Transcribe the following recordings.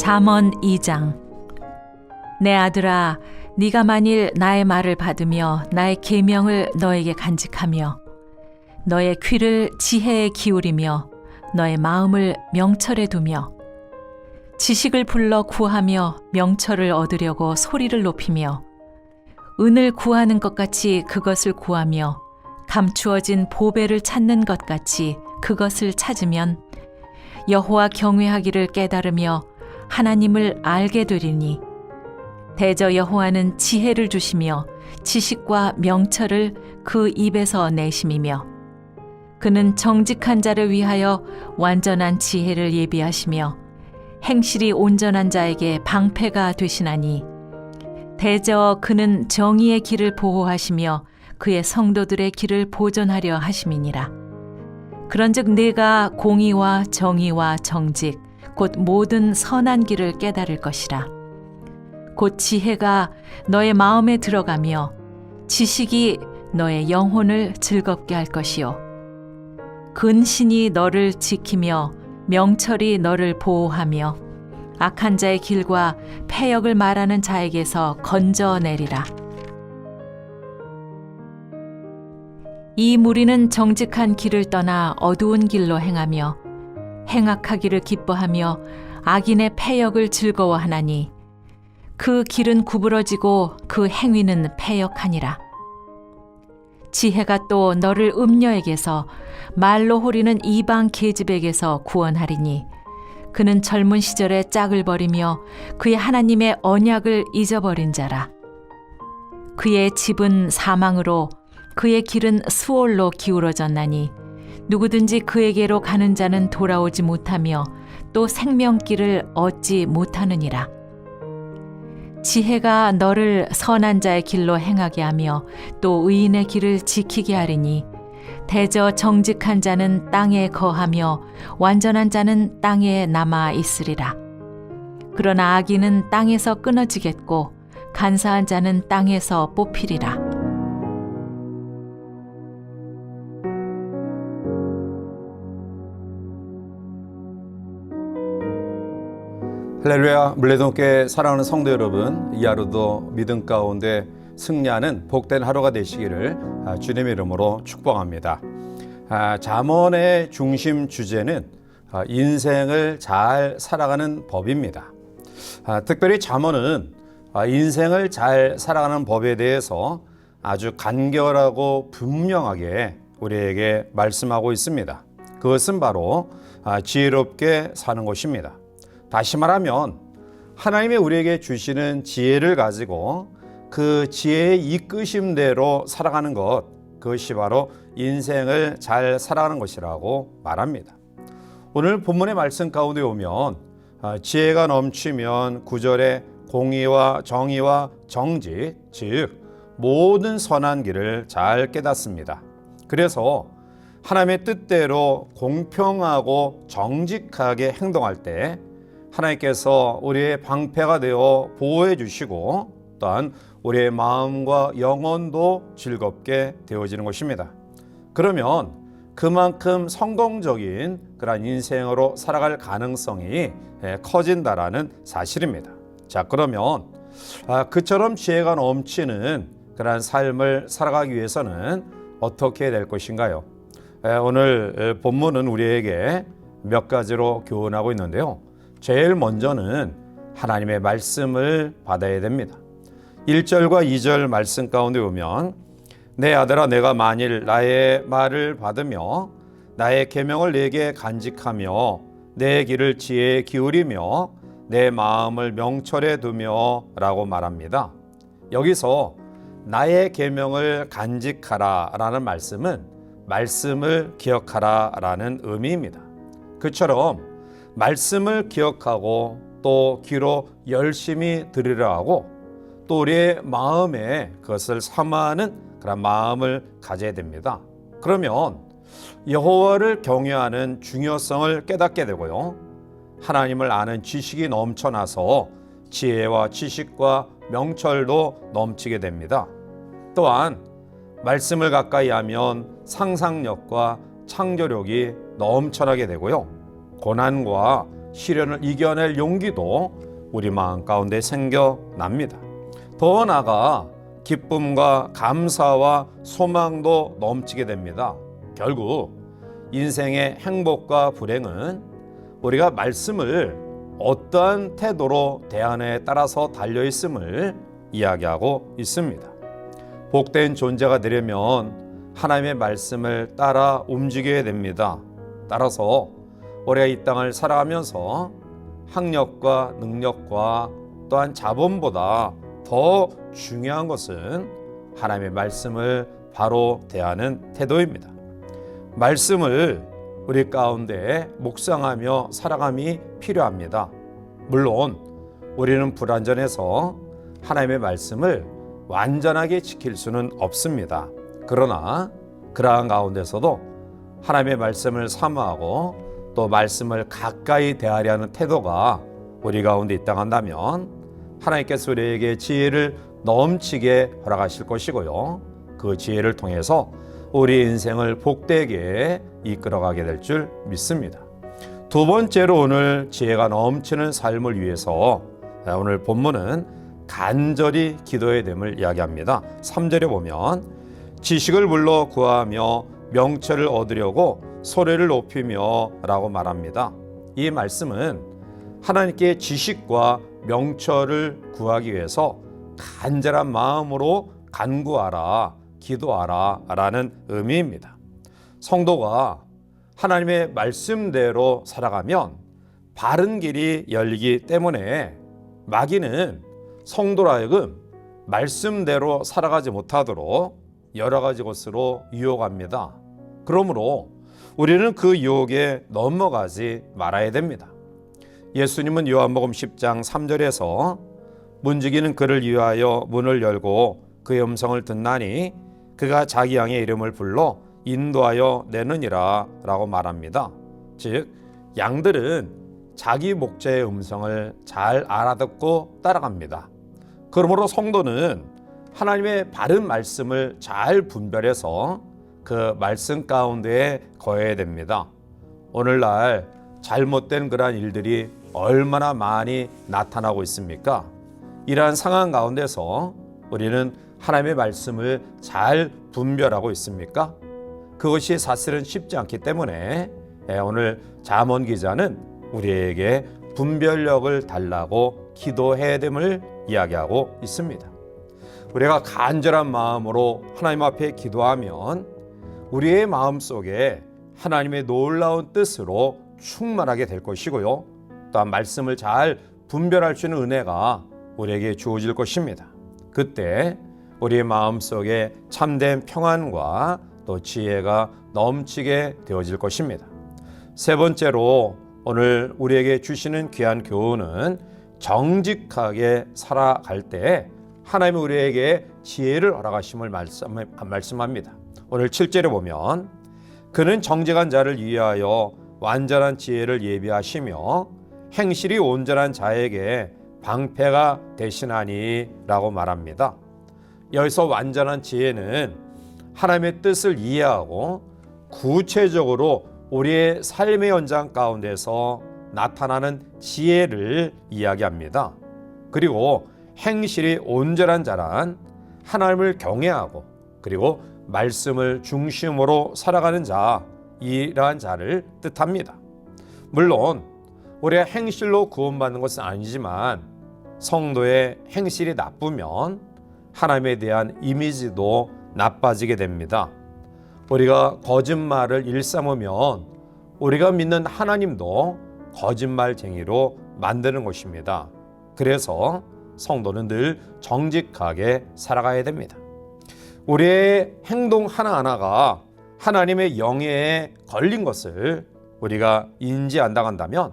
잠언 2장. 내 아들아, 네가 만일 나의 말을 받으며 나의 계명을 너에게 간직하며 너의 귀를 지혜에 기울이며 너의 마음을 명철에 두며 지식을 불러 구하며 명철을 얻으려고 소리를 높이며 은을 구하는 것 같이 그것을 구하며 감추어진 보배를 찾는 것 같이 그것을 찾으면 여호와 경외하기를 깨달으며 하나님을 알게 되리니 대저 여호와는 지혜를 주시며 지식과 명철을 그 입에서 내심이며 그는 정직한 자를 위하여 완전한 지혜를 예비하시며 행실이 온전한 자에게 방패가 되시나니 대저 그는 정의의 길을 보호하시며 그의 성도들의 길을 보존하려 하심이니라. 그런즉 네가 공의와 정의와 정직 곧 모든 선한 길을 깨달을 것이라. 곧 지혜가 너의 마음에 들어가며 지식이 너의 영혼을 즐겁게 할 것이요 근신이 너를 지키며 명철이 너를 보호하며 악한 자의 길과 패역을 말하는 자에게서 건져내리라. 이 무리는 정직한 길을 떠나 어두운 길로 행하며 행악하기를 기뻐하며 악인의 패역을 즐거워하나니 그 길은 구부러지고 그 행위는 패역하니라. 지혜가 또 너를 음녀에게서 말로 호리는 이방 계집에게서 구원하리니 그는 젊은 시절에 짝을 버리며 그의 하나님의 언약을 잊어버린 자라. 그의 집은 사망으로 그의 길은 수월로 기울어졌나니 누구든지 그에게로 가는 자는 돌아오지 못하며 또 생명길을 얻지 못하느니라. 지혜가 너를 선한 자의 길로 행하게 하며 또 의인의 길을 지키게 하리니 대저 정직한 자는 땅에 거하며 완전한 자는 땅에 남아 있으리라. 그러나 악인은 땅에서 끊어지겠고 간사한 자는 땅에서 뽑히리라. 할렐루야, 물레동교회 사랑하는 성도 여러분, 이 하루도 믿음 가운데 승리하는 복된 하루가 되시기를 주님의 이름으로 축복합니다. 잠언의 중심 주제는 인생을 잘 살아가는 법입니다. 특별히 잠언은 인생을 잘 살아가는 법에 대해서 아주 간결하고 분명하게 우리에게 말씀하고 있습니다. 그것은 바로 지혜롭게 사는 것입니다. 다시 말하면 하나님이 우리에게 주시는 지혜를 가지고 그 지혜의 이끄심대로 살아가는 것, 그것이 바로 인생을 잘 살아가는 것이라고 말합니다. 오늘 본문의 말씀 가운데 오면 지혜가 넘치면 9절에 공의와 정의와 정직, 즉 모든 선한 길을 잘 깨닫습니다. 그래서 하나님의 뜻대로 공평하고 정직하게 행동할 때 하나님께서 우리의 방패가 되어 보호해 주시고 또한 우리의 마음과 영혼도 즐겁게 되어지는 것입니다. 그러면 그만큼 성공적인 그런 인생으로 살아갈 가능성이 커진다라는 사실입니다. 자, 그러면 그처럼 지혜가 넘치는 그런 삶을 살아가기 위해서는 어떻게 될 것인가요? 오늘 본문은 우리에게 몇 가지로 교훈하고 있는데요. 제일 먼저는 하나님의 말씀을 받아야 됩니다. 1절과 2절 말씀 가운데 보면 내 아들아, 내가 만일 나의 말을 받으며 나의 계명을 내게 간직하며 내 길을 지혜에 기울이며 내 마음을 명철에 두며 라고 말합니다. 여기서 나의 계명을 간직하라 라는 말씀은 말씀을 기억하라 라는 의미입니다. 그처럼 말씀을 기억하고 또 귀로 열심히 들으려 하고 또 우리의 마음에 그것을 삼아하는 그런 마음을 가져야 됩니다. 그러면 여호와를 경외하는 중요성을 깨닫게 되고요. 하나님을 아는 지식이 넘쳐나서 지혜와 지식과 명철도 넘치게 됩니다. 또한 말씀을 가까이 하면 상상력과 창조력이 넘쳐나게 되고요. 고난과 시련을 이겨낼 용기도 우리 마음 가운데 생겨납니다. 더 나아가 기쁨과 감사와 소망도 넘치게 됩니다. 결국 인생의 행복과 불행은 우리가 말씀을 어떠한 태도로 대하느냐에 따라서 달려있음을 이야기하고 있습니다. 복된 존재가 되려면 하나님의 말씀을 따라 움직여야 됩니다. 따라서 우리가 이 땅을 살아가면서 학력과 능력과 또한 자본보다 더 중요한 것은 하나님의 말씀을 바로 대하는 태도입니다. 말씀을 우리 가운데 묵상하며 살아감이 필요합니다. 물론 우리는 불완전해서 하나님의 말씀을 완전하게 지킬 수는 없습니다. 그러나 그러한 가운데서도 하나님의 말씀을 사모하고 또 말씀을 가까이 대하려 하는 태도가 우리 가운데 있다면 하나님께서 우리에게 지혜를 넘치게 허락하실 것이고요. 그 지혜를 통해서 우리 인생을 복되게 이끌어가게 될 줄 믿습니다. 두 번째로 오늘 지혜가 넘치는 삶을 위해서 오늘 본문은 간절히 기도해야 됨을 이야기합니다. 3절에 보면 지식을 불러 구하며 명철을 얻으려고 소리를 높이며 라고 말합니다. 이 말씀은 하나님께 지식과 명철을 구하기 위해서 간절한 마음으로 간구하라, 기도하라 라는 의미입니다. 성도가 하나님의 말씀대로 살아가면 바른 길이 열리기 때문에 마귀는 성도로 하여금 말씀대로 살아가지 못하도록 여러 가지 것으로 유혹합니다. 그러므로 우리는 그 유혹에 넘어가지 말아야 됩니다. 예수님은 요한복음 10장 3절에서 문지기는 그를 위하여 문을 열고 그의 음성을 듣나니 그가 자기 양의 이름을 불러 인도하여 내느니라 라고 말합니다. 즉 양들은 자기 목자의 음성을 잘 알아듣고 따라갑니다. 그러므로 성도는 하나님의 바른 말씀을 잘 분별해서 그 말씀 가운데에 거해야 됩니다. 오늘날 잘못된 그러한 일들이 얼마나 많이 나타나고 있습니까? 이러한 상황 가운데서 우리는 하나님의 말씀을 잘 분별하고 있습니까? 그것이 사실은 쉽지 않기 때문에 오늘 잠언 기자는 우리에게 분별력을 달라고 기도해야 됨을 이야기하고 있습니다. 우리가 간절한 마음으로 하나님 앞에 기도하면 우리의 마음속에 하나님의 놀라운 뜻으로 충만하게 될 것이고요. 또한 말씀을 잘 분별할 수 있는 은혜가 우리에게 주어질 것입니다. 그때 우리의 마음속에 참된 평안과 또 지혜가 넘치게 되어질 것입니다. 세 번째로 오늘 우리에게 주시는 귀한 교훈은 정직하게 살아갈 때 하나님이 우리에게 지혜를 허락하심을 말씀합니다. 오늘 7절에 보면 그는 정직한 자를 위하여 완전한 지혜를 예비하시며 행실이 온전한 자에게 방패가 되시나니 라고 말합니다. 여기서 완전한 지혜는 하나님의 뜻을 이해하고 구체적으로 우리의 삶의 현장 가운데서 나타나는 지혜를 이야기합니다. 그리고 행실이 온전한 자란 하나님을 경외하고 그리고 말씀을 중심으로 살아가는 자, 이러한 자를 뜻합니다. 물론 우리가 행실로 구원받는 것은 아니지만 성도의 행실이 나쁘면 하나님에 대한 이미지도 나빠지게 됩니다. 우리가 거짓말을 일삼으면 우리가 믿는 하나님도 거짓말쟁이로 만드는 것입니다. 그래서 성도는 늘 정직하게 살아가야 됩니다. 우리의 행동 하나하나가 하나님의 영예에 걸린 것을 우리가 인지 안 당한다면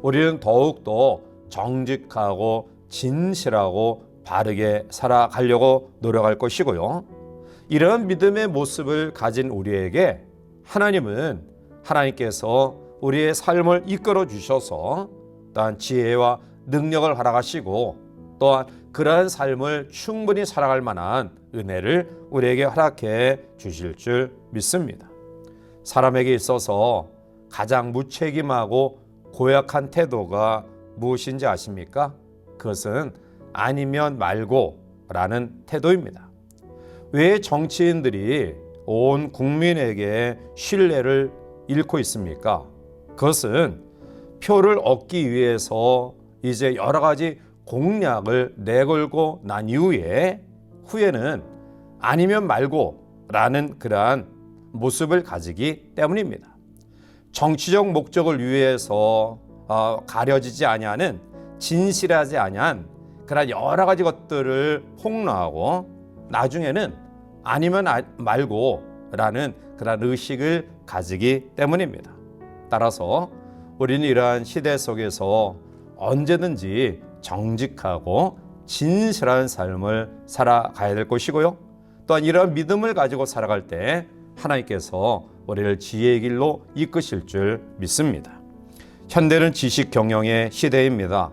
우리는 더욱더 정직하고 진실하고 바르게 살아가려고 노력할 것이고요. 이런 믿음의 모습을 가진 우리에게 하나님께서 우리의 삶을 이끌어 주셔서 또한 지혜와 능력을 허락하시고 또한 그러한 삶을 충분히 살아갈 만한 은혜를 우리에게 허락해 주실 줄 믿습니다. 사람에게 있어서 가장 무책임하고 고약한 태도가 무엇인지 아십니까? 그것은 아니면 말고라는 태도입니다. 왜 정치인들이 온 국민에게 신뢰를 잃고 있습니까? 그것은 표를 얻기 위해서 이제 여러 가지 공약을 내걸고 난 후에는 아니면 말고라는 그러한 모습을 가지기 때문입니다. 정치적 목적을 위해서 가려지지 아니하는 진실하지 아니한 그러한 여러 가지 것들을 폭로하고 나중에는 아니면 말고라는 그러한 의식을 가지기 때문입니다. 따라서 우리는 이러한 시대 속에서 언제든지 정직하고 진실한 삶을 살아가야 될 것이고요. 또한 이러한 믿음을 가지고 살아갈 때 하나님께서 우리를 지혜의 길로 이끄실 줄 믿습니다. 현대는 지식 경영의 시대입니다.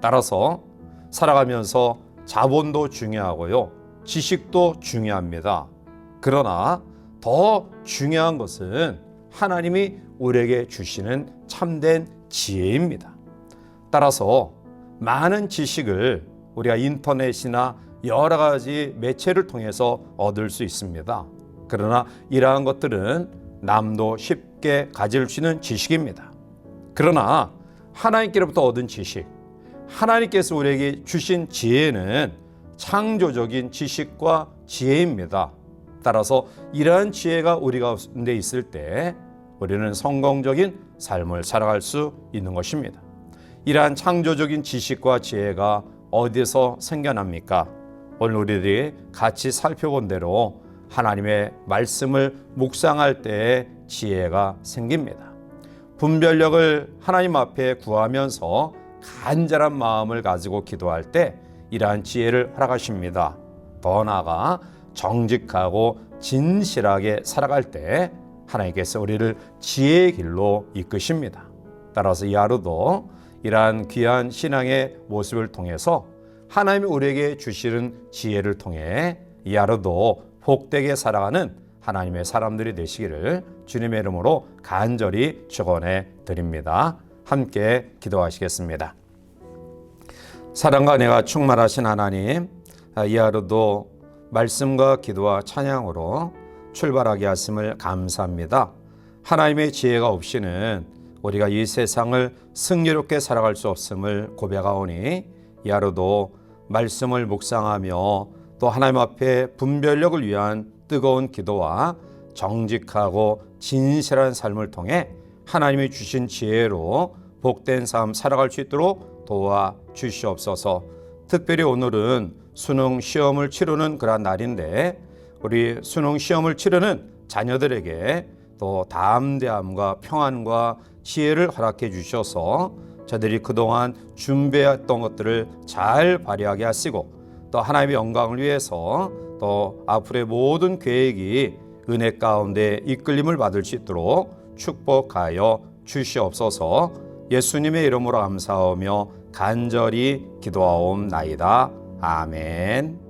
따라서 살아가면서 자본도 중요하고요. 지식도 중요합니다. 그러나 더 중요한 것은 하나님이 우리에게 주시는 참된 지혜입니다. 따라서 많은 지식을 우리가 인터넷이나 여러 가지 매체를 통해서 얻을 수 있습니다. 그러나 이러한 것들은 남도 쉽게 가질 수 있는 지식입니다. 그러나 하나님께로부터 얻은 지식, 하나님께서 우리에게 주신 지혜는 창조적인 지식과 지혜입니다. 따라서 이러한 지혜가 우리 가운데 있을 때 우리는 성공적인 삶을 살아갈 수 있는 것입니다. 이러한 창조적인 지식과 지혜가 어디서 생겨납니까? 오늘 우리들이 같이 살펴본 대로 하나님의 말씀을 묵상할 때에 지혜가 생깁니다. 분별력을 하나님 앞에 구하면서 간절한 마음을 가지고 기도할 때 이러한 지혜를 허락하십니다. 더 나아가 정직하고 진실하게 살아갈 때 하나님께서 우리를 지혜의 길로 이끄십니다. 따라서 이 하루도 이러한 귀한 신앙의 모습을 통해서 하나님이 우리에게 주시는 지혜를 통해 이 하루도 복되게 살아가는 하나님의 사람들이 되시기를 주님의 이름으로 간절히 축원해 드립니다. 함께 기도하시겠습니다. 사랑과 은혜가 충만하신 하나님, 이 하루도 말씀과 기도와 찬양으로 출발하게 하심을 감사합니다. 하나님의 지혜가 없이는 우리가 이 세상을 승리롭게 살아갈 수 없음을 고백하오니 이 하루도 말씀을 묵상하며 또 하나님 앞에 분별력을 위한 뜨거운 기도와 정직하고 진실한 삶을 통해 하나님이 주신 지혜로 복된 삶 살아갈 수 있도록 도와 주시옵소서. 특별히 오늘은 수능 시험을 치르는 그런 날인데 우리 수능 시험을 치르는 자녀들에게 또 담대함과 평안과 지혜를 허락해 주셔서 저들이 그동안 준비했던 것들을 잘 발휘하게 하시고 또 하나님의 영광을 위해서 또 앞으로의 모든 계획이 은혜 가운데 이끌림을 받을 수 있도록 축복하여 주시옵소서. 예수님의 이름으로 감사하며 간절히 기도하옵나이다. 아멘.